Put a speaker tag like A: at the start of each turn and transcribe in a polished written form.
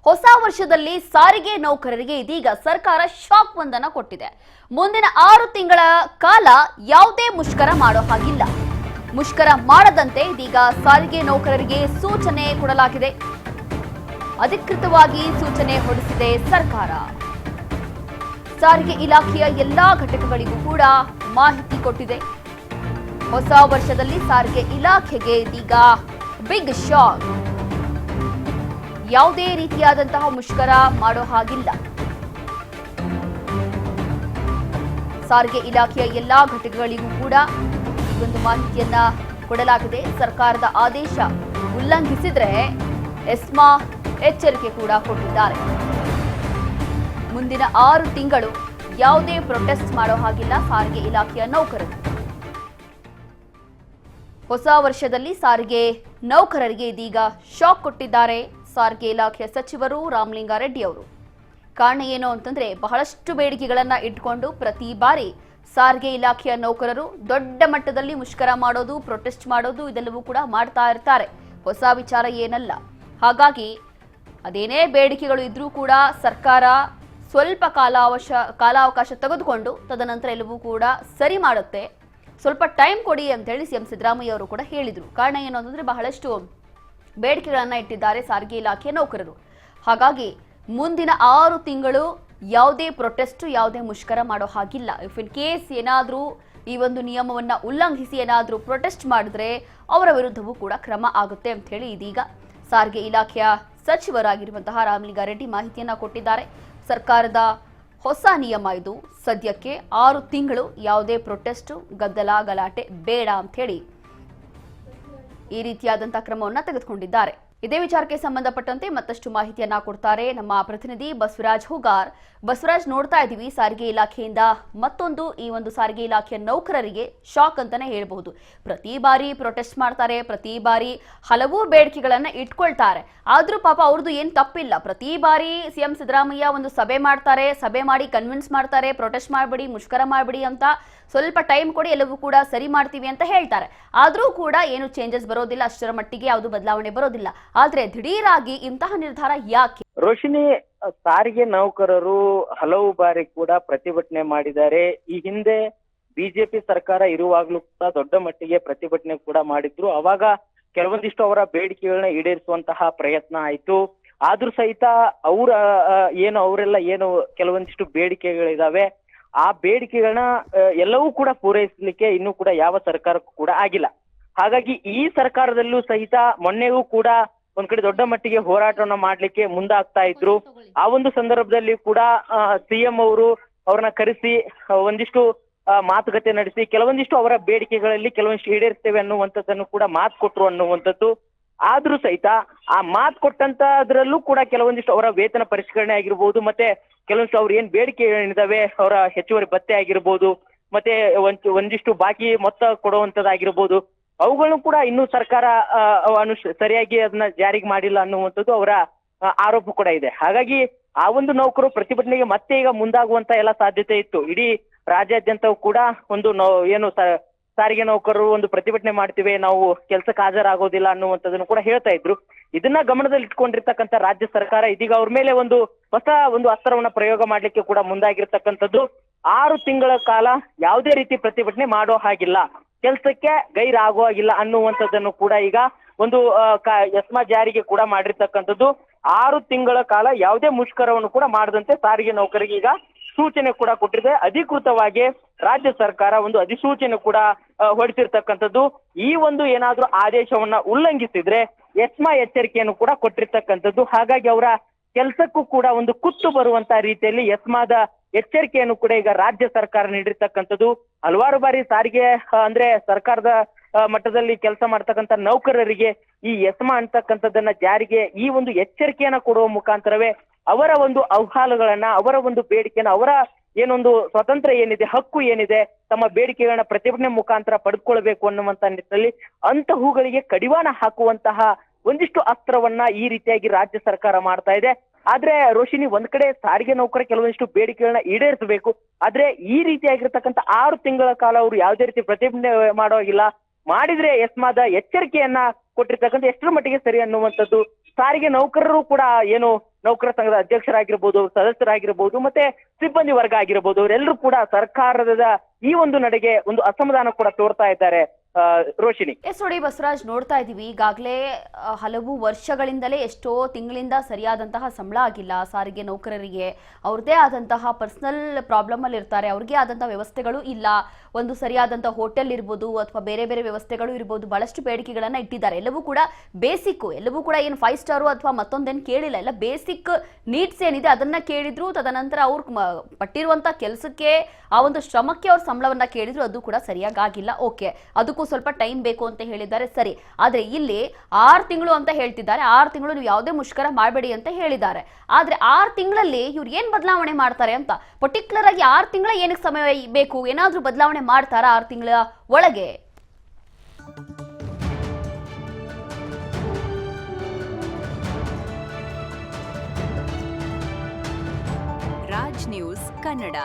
A: ಹೊಸ ವರ್ಷದಲ್ಲಿ ಸಾರಿಗೆ ನೌಕರರಿಗೆ ಇದೀಗ ಸರ್ಕಾರ ಶಾಕ್ ಒಂದನ್ನು ಕೊಟ್ಟಿದೆ. ಮುಂದಿನ 6 ತಿಂಗಳ ಕಾಲ ಯಾವುದೇ ಮುಷ್ಕರ ಮಾಡೋ ಹಾಗಿಲ್ಲ. ಮುಷ್ಕರ ಮಾಡದಂತೆ ಇದೀಗ ಸಾರಿಗೆ ನೌಕರರಿಗೆ ಸೂಚನೆ ಕೊಡಲಾಗಿದೆ. ಅಧಿಕೃತವಾಗಿ ಸೂಚನೆ ಹೊರಡಿಸಿದೆ ಸರ್ಕಾರ. ಸಾರಿಗೆ ಇಲಾಖೆಯ ಎಲ್ಲಾ ಘಟಕಗಳಿಗೂ ಕೂಡ ಮಾಹಿತಿ ಕೊಟ್ಟಿದೆ. ಹೊಸ ವರ್ಷದಲ್ಲಿ ಸಾರಿಗೆ ಇಲಾಖೆಗೆ ಇದೀಗ ಬಿಗ್ ಶಾಕ್. ಯಾವುದೇ ರೀತಿಯಾದಂತಹ ಮುಷ್ಕರ ಮಾಡೋ ಹಾಗಿಲ್ಲ. ಸಾರಿಗೆ ಇಲಾಖೆಯ ಎಲ್ಲಾ ಘಟಕಗಳಿಗೂ ಕೂಡ ಈ ಒಂದು ಮಾಹಿತಿಯನ್ನ ಕೊಡಲಾಗಿದೆ. ಸರ್ಕಾರದ ಆದೇಶ ಉಲ್ಲಂಘಿಸಿದ್ರೆ ಎಸ್ಮಾ ಎಚ್ಚರಿಕೆ ಕೂಡ ಕೊಟ್ಟಿದ್ದಾರೆ. ಮುಂದಿನ 6 ತಿಂಗಳು ಯಾವುದೇ ಪ್ರೊಟೆಸ್ಟ್ ಮಾಡೋ ಹಾಗಿಲ್ಲ ಸಾರಿಗೆ ಇಲಾಖೆಯ ನೌಕರರು. ಹೊಸ ವರ್ಷದಲ್ಲಿ ಸಾರಿಗೆ ನೌಕರರಿಗೆ ಇದೀಗ ಶಾಕ್ ಕೊಟ್ಟಿದ್ದಾರೆ ಸಾರಿಗೆ ಇಲಾಖೆಯ ಸಚಿವರು ರಾಮಲಿಂಗಾರೆಡ್ಡಿ ಅವರು. ಕಾರಣ ಏನು ಅಂತಂದ್ರೆ, ಬಹಳಷ್ಟು ಬೇಡಿಕೆಗಳನ್ನ ಇಟ್ಕೊಂಡು ಪ್ರತಿ ಬಾರಿ ಸಾರಿಗೆ ಇಲಾಖೆಯ ನೌಕರರು ದೊಡ್ಡ ಮಟ್ಟದಲ್ಲಿ ಮುಷ್ಕರ ಮಾಡೋದು, ಪ್ರೊಟೆಸ್ಟ್ ಮಾಡೋದು ಇದೆಲ್ಲವೂ ಕೂಡ ಮಾಡ್ತಾ ಇರ್ತಾರೆ. ಹೊಸ ವಿಚಾರ ಏನಲ್ಲ. ಹಾಗಾಗಿ ಅದೇನೇ ಬೇಡಿಕೆಗಳು ಇದ್ರೂ ಕೂಡ ಸರ್ಕಾರ ಸ್ವಲ್ಪ ಕಾಲಾವಕಾಶ ತೆಗೆದುಕೊಂಡು ತದನಂತರ ಎಲ್ಲವೂ ಕೂಡ ಸರಿ ಮಾಡುತ್ತೆ. ಸ್ವಲ್ಪ ಟೈಮ್ ಕೊಡಿ ಅಂತ ಹೇಳಿ ಸಿಎಂ ಸಿದ್ದರಾಮಯ್ಯ ಅವರು ಕೂಡ ಹೇಳಿದರು. ಕಾರಣ ಏನು ಅಂತಂದ್ರೆ, ಬಹಳಷ್ಟು ಬೇಡಿಕೆಗಳನ್ನ ಇಟ್ಟಿದ್ದಾರೆ ಸಾರಿಗೆ ಇಲಾಖೆಯ ನೌಕರರು. ಹಾಗಾಗಿ ಮುಂದಿನ 6 ತಿಂಗಳು ಯಾವುದೇ ಪ್ರೊಟೆಸ್ಟ್, ಯಾವುದೇ ಮುಷ್ಕರ ಮಾಡೋ ಹಾಗಿಲ್ಲ. ಇಫ್ ಇನ್ ಕೇಸ್ ಏನಾದರೂ ಈ ಒಂದು ನಿಯಮವನ್ನ ಉಲ್ಲಂಘಿಸಿ ಏನಾದರೂ ಪ್ರೊಟೆಸ್ಟ್ ಮಾಡಿದ್ರೆ ಅವರ ವಿರುದ್ಧವೂ ಕೂಡ ಕ್ರಮ ಆಗುತ್ತೆ ಅಂತ ಹೇಳಿ ಇದೀಗ ಸಾರಿಗೆ ಇಲಾಖೆಯ ಸಚಿವರಾಗಿರುವಂತಹ ರಾಮಲಿಂಗಾರೆಡ್ಡಿ ಮಾಹಿತಿಯನ್ನ ಕೊಟ್ಟಿದ್ದಾರೆ. ಸರ್ಕಾರದ ಹೊಸ ನಿಯಮ ಇದು. ಸದ್ಯಕ್ಕೆ 6 ತಿಂಗಳು ಯಾವುದೇ ಪ್ರೊಟೆಸ್ಟ್, ಗದ್ದಲ, ಗಲಾಟೆ ಬೇಡ ಅಂತ ಹೇಳಿ ಈ ರೀತಿಯಾದಂತಹ ಕ್ರಮವನ್ನ ತೆಗೆದುಕೊಂಡಿದ್ದಾರೆ. ಇದೇ ವಿಚಾರಕ್ಕೆ ಸಂಬಂಧಪಟ್ಟಂತೆ ಮತ್ತಷ್ಟು ಮಾಹಿತಿಯನ್ನ ಕೊಡ್ತಾರೆ ನಮ್ಮ ಪ್ರತಿನಿಧಿ ಬಸವರಾಜ್ ಹುಗಾರ್. ಬಸವರಾಜ್, ನೋಡ್ತಾ ಇದ್ದೀವಿ ಸಾರಿಗೆ ಇಲಾಖೆಯಿಂದ ಮತ್ತೊಂದು ಈ ಒಂದು ಸಾರಿಗೆ ಇಲಾಖೆಯ ನೌಕರರಿಗೆ ಶಾಕ್ ಅಂತಾನೆ ಹೇಳಬಹುದು. ಪ್ರತಿ ಬಾರಿ ಪ್ರೊಟೆಸ್ಟ್ ಮಾಡ್ತಾರೆ, ಪ್ರತಿ ಬಾರಿ ಹಲವು ಬೇಡಿಕೆಗಳನ್ನ ಇಟ್ಕೊಳ್ತಾರೆ. ಆದ್ರೂ ಪಾಪ ಅವ್ರದ್ದು ಏನ್ ತಪ್ಪಿಲ್ಲ. ಪ್ರತಿ ಬಾರಿ ಸಿಎಂ ಸಿದ್ದರಾಮಯ್ಯ ಒಂದು ಸಭೆ ಮಾಡ್ತಾರೆ, ಸಭೆ ಮಾಡಿ ಕನ್ವಿನ್ಸ್ ಮಾಡ್ತಾರೆ, ಪ್ರೊಟೆಸ್ಟ್ ಮಾಡಬೇಡಿ, ಮುಷ್ಕರ ಮಾಡಬೇಡಿ ಅಂತ, ಸ್ವಲ್ಪ ಟೈಮ್ ಕೊಡಿ, ಎಲ್ಲವೂ ಕೂಡ ಸರಿ ಮಾಡ್ತೀವಿ ಅಂತ ಹೇಳ್ತಾರೆ. ಆದ್ರೂ ಕೂಡ ಏನು ಚೇಂಜಸ್ ಬರೋದಿಲ್ಲ, ಅಷ್ಟರ ಮಟ್ಟಿಗೆ ಯಾವುದು ಬದಲಾವಣೆ ಬರೋದಿಲ್ಲ. ಆದ್ರೆ ದಿಢೀರಾಗಿ ಇಂತಹ ನಿರ್ಧಾರ ಯಾಕೆ?
B: ರೋಶಿನಿ, ಸಾರಿಗೆ ನೌಕರರು ಹಲವು ಬಾರಿ ಕೂಡ ಪ್ರತಿಭಟನೆ ಮಾಡಿದ್ದಾರೆ. ಈ ಹಿಂದೆ ಬಿಜೆಪಿ ಸರ್ಕಾರ ಇರುವಾಗ್ಲೂ ಕೂಡ ದೊಡ್ಡ ಮಟ್ಟಿಗೆ ಪ್ರತಿಭಟನೆ ಕೂಡ ಮಾಡಿದ್ರು. ಅವಾಗ ಕೆಲವೊಂದಿಷ್ಟು ಅವರ ಬೇಡಿಕೆಗಳನ್ನ ಈಡೇರಿಸುವಂತಹ ಪ್ರಯತ್ನ ಆಯ್ತು. ಆದ್ರೂ ಸಹಿತ ಅವರೆಲ್ಲ ಏನು ಕೆಲವೊಂದಿಷ್ಟು ಬೇಡಿಕೆಗಳಿದಾವೆ, ಆ ಬೇಡಿಕೆಗಳನ್ನ ಎಲ್ಲವೂ ಕೂಡ ಪೂರೈಸಲಿಕ್ಕೆ ಇನ್ನೂ ಕೂಡ ಯಾವ ಸರ್ಕಾರಕ್ಕೂ ಕೂಡ ಆಗಿಲ್ಲ. ಹಾಗಾಗಿ ಈ ಸರ್ಕಾರದಲ್ಲೂ ಸಹಿತ ಮೊನ್ನೆಗೂ ಕೂಡ ಒಂದ್ ಕಡೆ ದೊಡ್ಡ ಮಟ್ಟಿಗೆ ಹೋರಾಟವನ್ನ ಮಾಡ್ಲಿಕ್ಕೆ ಮುಂದಾಗ್ತಾ ಇದ್ರು. ಆ ಒಂದು ಸಂದರ್ಭದಲ್ಲಿ ಕೂಡ ಸಿಎಂ ಅವರು ಅವ್ರನ್ನ ಕರೆಸಿ ಒಂದಿಷ್ಟು ಮಾತುಕತೆ ನಡೆಸಿ ಕೆಲವೊಂದಿಷ್ಟು ಅವರ ಬೇಡಿಕೆಗಳಲ್ಲಿ ಕೆಲವೊಂದಿಷ್ಟು ಈಡೇರ್ತೇವೆ ಅನ್ನುವಂಥದ್ದನ್ನು ಕೂಡ ಮಾತು ಕೊಟ್ರು ಅನ್ನುವಂಥದ್ದು. ಆದ್ರೂ ಸಹಿತ ಆ ಮಾತು ಕೊಟ್ಟಂತದ್ರಲ್ಲೂ ಕೂಡ ಕೆಲವೊಂದಿಷ್ಟು ಅವರ ವೇತನ ಪರಿಷ್ಕರಣೆ ಆಗಿರ್ಬೋದು, ಮತ್ತೆ ಕೆಲವೊಂದಿಷ್ಟು ಅವ್ರ ಏನ್ ಬೇಡಿಕೆ ಏನಿದಾವೆ ಅವರ ಹೆಚ್ಚುವರಿ ಭತ್ಯೆ ಆಗಿರ್ಬೋದು, ಮತ್ತೆ ಒಂದಿಷ್ಟು ಬಾಕಿ ಮೊತ್ತ ಕೊಡುವಂತದ್ದಾಗಿರ್ಬೋದು, ಅವುಗಳನ್ನು ಕೂಡ ಇನ್ನೂ ಸರ್ಕಾರ ಸರಿಯಾಗಿ ಅದನ್ನ ಜಾರಿಗೆ ಮಾಡಿಲ್ಲ ಅನ್ನುವಂಥದ್ದು ಅವರ ಆರೋಪ ಕೂಡ ಇದೆ. ಹಾಗಾಗಿ ಆ ಒಂದು ನೌಕರು ಪ್ರತಿಭಟನೆಗೆ ಮತ್ತೆ ಈಗ ಮುಂದಾಗುವಂತ ಎಲ್ಲ ಸಾಧ್ಯತೆ ಇತ್ತು. ಇಡೀ ರಾಜ್ಯಾದ್ಯಂತವೂ ಕೂಡ ಒಂದು ಸಾರಿಗೆ ನೌಕರರು ಒಂದು ಪ್ರತಿಭಟನೆ ಮಾಡ್ತೀವಿ, ನಾವು ಕೆಲ್ಸಕ್ಕೆ ಹಾಜರಾಗೋದಿಲ್ಲ ಅನ್ನುವಂಥದ್ದನ್ನು ಕೂಡ ಹೇಳ್ತಾ ಇದ್ರು. ಇದನ್ನ ಗಮನದಲ್ಲಿ ಇಟ್ಕೊಂಡಿರ್ತಕ್ಕಂಥ ರಾಜ್ಯ ಸರ್ಕಾರ ಇದೀಗ ಅವ್ರ ಮೇಲೆ ಒಂದು ಹೊಸ ಅಸ್ತ್ರವನ್ನ ಪ್ರಯೋಗ ಮಾಡ್ಲಿಕ್ಕೆ ಕೂಡ ಮುಂದಾಗಿರ್ತಕ್ಕಂಥದ್ದು. 6 ತಿಂಗಳ ಕಾಲ ಯಾವುದೇ ರೀತಿ ಪ್ರತಿಭಟನೆ ಮಾಡೋ ಹಾಗಿಲ್ಲ, ಕೆಲ್ಸಕ್ಕೆ ಗೈರಾಗೋ ಹಾಗಿಲ್ಲ ಅನ್ನುವಂಥದ್ದನ್ನು ಕೂಡ ಈಗ ಒಂದು ಎಸ್ಮಾ ಜಾರಿಗೆ ಕೂಡ ಮಾಡಿರ್ತಕ್ಕಂಥದ್ದು. 6 ತಿಂಗಳ ಕಾಲ ಯಾವುದೇ ಮುಷ್ಕರವನ್ನು ಕೂಡ ಮಾಡದಂತೆ ಸಾರಿಗೆ ನೌಕರಿಗೆ ಈಗ ಸೂಚನೆ ಕೂಡ ಕೊಟ್ಟಿದೆ. ಅಧಿಕೃತವಾಗಿ ರಾಜ್ಯ ಸರ್ಕಾರ ಒಂದು ಅಧಿಸೂಚನೆ ಕೂಡ ಹೊರಡಿಸಿರ್ತಕ್ಕಂಥದ್ದು. ಈ ಒಂದು ಏನಾದ್ರೂ ಆದೇಶವನ್ನ ಉಲ್ಲಂಘಿಸಿದ್ರೆ ಎಸ್ಮಾ ಎಚ್ಚರಿಕೆಯನ್ನು ಕೂಡ ಕೊಟ್ಟಿರ್ತಕ್ಕಂಥದ್ದು. ಹಾಗಾಗಿ ಅವರ ಕೆಲಸಕ್ಕೂ ಕೂಡ ಒಂದು ಕುತ್ತು ಬರುವಂತ ರೀತಿಯಲ್ಲಿ ಎಸ್ಮಾದ ಎಚ್ಚರಿಕೆಯನ್ನು ಕೂಡ ಈಗ ರಾಜ್ಯ ಸರ್ಕಾರ ನೀಡಿರ್ತಕ್ಕಂಥದ್ದು. ಹಲವಾರು ಬಾರಿ ಸಾರಿಗೆ ಅಂದ್ರೆ ಸರ್ಕಾರದ ಮಟ್ಟದಲ್ಲಿ ಕೆಲಸ ಮಾಡ್ತಕ್ಕಂಥ ನೌಕರರಿಗೆ ಈ ಎಸ್ಮಾ ಅಂತಕ್ಕಂಥದ್ದನ್ನ ಜಾರಿಗೆ ಈ ಒಂದು ಎಚ್ಚರಿಕೆಯನ್ನ ಕೊಡುವ ಮುಖಾಂತರವೇ ಅವರ ಒಂದು ಅಹವಾಲುಗಳನ್ನ, ಅವರ ಒಂದು ಬೇಡಿಕೆಯನ್ನ, ಅವರ ಏನೊಂದು ಸ್ವತಂತ್ರ ಏನಿದೆ, ಹಕ್ಕು ಏನಿದೆ, ತಮ್ಮ ಬೇಡಿಕೆಗಳನ್ನ ಪ್ರತಿಭಟನೆ ಮುಖಾಂತರ ಪಡೆದುಕೊಳ್ಬೇಕು ಅನ್ನುವಂತ ನಿಟ್ಟಿನಲ್ಲಿ ಅಂತಹವುಗಳಿಗೆ ಕಡಿವಾಣ ಹಾಕುವಂತಹ ಒಂದಿಷ್ಟು ಅಸ್ತ್ರವನ್ನ ಈ ರೀತಿಯಾಗಿ ರಾಜ್ಯ ಸರ್ಕಾರ ಮಾಡ್ತಾ ಇದೆ. ಆದ್ರೆ ರೋಶಿನಿ, ಒಂದ್ ಕಡೆ ಸಾರಿಗೆ ನೌಕರ ಕೆಲವೊಂದಿಷ್ಟು ಬೇಡಿಕೆಗಳನ್ನ ಈಡೇರಿಸಬೇಕು. ಆದ್ರೆ ಈ ರೀತಿಯಾಗಿರ್ತಕ್ಕಂಥ 6 ತಿಂಗಳ ಕಾಲ ಅವರು ಯಾವುದೇ ರೀತಿ ಪ್ರತಿಭಟನೆ ಮಾಡೋಗಿಲ್ಲ. ಮಾಡಿದ್ರೆ ಎಸ್ಮಾದ ಎಚ್ಚರಿಕೆಯನ್ನ ಕೊಟ್ಟಿರ್ತಕ್ಕಂಥ ಎಷ್ಟರ ಮಟ್ಟಿಗೆ ಸರಿ ಅನ್ನುವಂಥದ್ದು ಸಾರಿಗೆ ನೌಕರರು ಕೂಡ ಏನು ನೌಕರ ಸಂಘದ ಅಧ್ಯಕ್ಷರಾಗಿರ್ಬೋದು, ಸದಸ್ಯರಾಗಿರ್ಬೋದು, ಮತ್ತೆ ಸಿಬ್ಬಂದಿ ವರ್ಗ ಆಗಿರ್ಬೋದು, ಅವರೆಲ್ಲರೂ ಕೂಡ ಸರ್ಕಾರದ ಈ ಒಂದು ನಡೆಗೆ ಒಂದು ಅಸಮಾಧಾನ ಕೂಡ ತೋರ್ತಾ ಇದ್ದಾರೆ. ರೋಶಿನಿ.
A: ಎಸ್ ನೋಡಿ ಬಸವರಾಜ್, ನೋಡ್ತಾ ಇದೀವಿ ಈಗಾಗಲೇ ಹಲವು ವರ್ಷಗಳಿಂದಲೇ ಎಷ್ಟೋ ತಿಂಗಳಿಂದ ಸರಿಯಾದಂತಹ ಸಂಬಳ ಆಗಿಲ್ಲ ಸಾರಿಗೆ ನೌಕರರಿಗೆ. ಅವ್ರದೇ ಆದಂತಹ ಪರ್ಸನಲ್ ಪ್ರಾಬ್ಲಮ್ ಅಲ್ಲಿ ಇರ್ತಾರೆ, ಅವ್ರಿಗೆ ಆದಂತಹ ವ್ಯವಸ್ಥೆಗಳು ಇಲ್ಲ. ಒಂದು ಸರಿಯಾದಂತಹ ಹೋಟೆಲ್ ಇರ್ಬೋದು ಅಥವಾ ಬೇರೆ ಬೇರೆ ವ್ಯವಸ್ಥೆಗಳು ಇರ್ಬೋದು, ಬಹಳಷ್ಟು ಬೇಡಿಕೆಗಳನ್ನ ಇಟ್ಟಿದ್ದಾರೆ. ಎಲ್ಲವೂ ಕೂಡ ಬೇಸಿಕ್, ಎಲ್ಲವೂ ಕೂಡ ಏನು 5 ಸ್ಟಾರು ಅಥವಾ ಮತ್ತೊಂದೇನು ಕೇಳಿಲ್ಲ, ಎಲ್ಲ ಬೇಸಿಕ್ ನೀಡ್ಸ್ ಏನಿದೆ ಅದನ್ನ ಕೇಳಿದ್ರು. ತದನಂತರ ಅವ್ರು ಪಟ್ಟಿರುವಂತಹ ಕೆಲಸಕ್ಕೆ, ಆ ಒಂದು ಶ್ರಮಕ್ಕೆ ಅವ್ರ ಸಂಬಳವನ್ನ ಕೇಳಿದ್ರು, ಅದು ಕೂಡ ಸರಿಯಾಗಿ ಆಗಿಲ್ಲ. ಓಕೆ, ಅದಕ್ಕೂ ಸ್ವಲ್ಪ ಟೈಮ್ ಬೇಕು ಅಂತ ಹೇಳಿದ್ದಾರೆ, ಸರಿ. ಆದ್ರೆ ಇಲ್ಲಿ 6 ತಿಂಗಳು ಅಂತ ಹೇಳ್ತಿದ್ದಾರೆ. 6 ತಿಂಗಳು ನೀವು ಯಾವುದೇ ಮುಷ್ಕರ ಮಾಡಬೇಡಿ ಅಂತ ಹೇಳಿದ್ದಾರೆ. ಆದ್ರೆ 6 ತಿಂಗಳಲ್ಲಿ ಇವ್ರು ಏನ್ ಬದಲಾವಣೆ ಮಾಡ್ತಾರೆ ಅಂತ, ಪರ್ಟಿಕ್ಯುಲರ್ ಆಗಿ 6 ತಿಂಗಳ ಏನಕ್ಕೆ ಸಮಯ ಬೇಕು, ಏನಾದ್ರೂ ಬದಲಾವಣೆ ಮಾಡ್ತಾರಾ 6 ತಿಂಗಳ ಒಳಗೆ?
C: ರಾಜ್ ನ್ಯೂಸ್ ಕನ್ನಡ.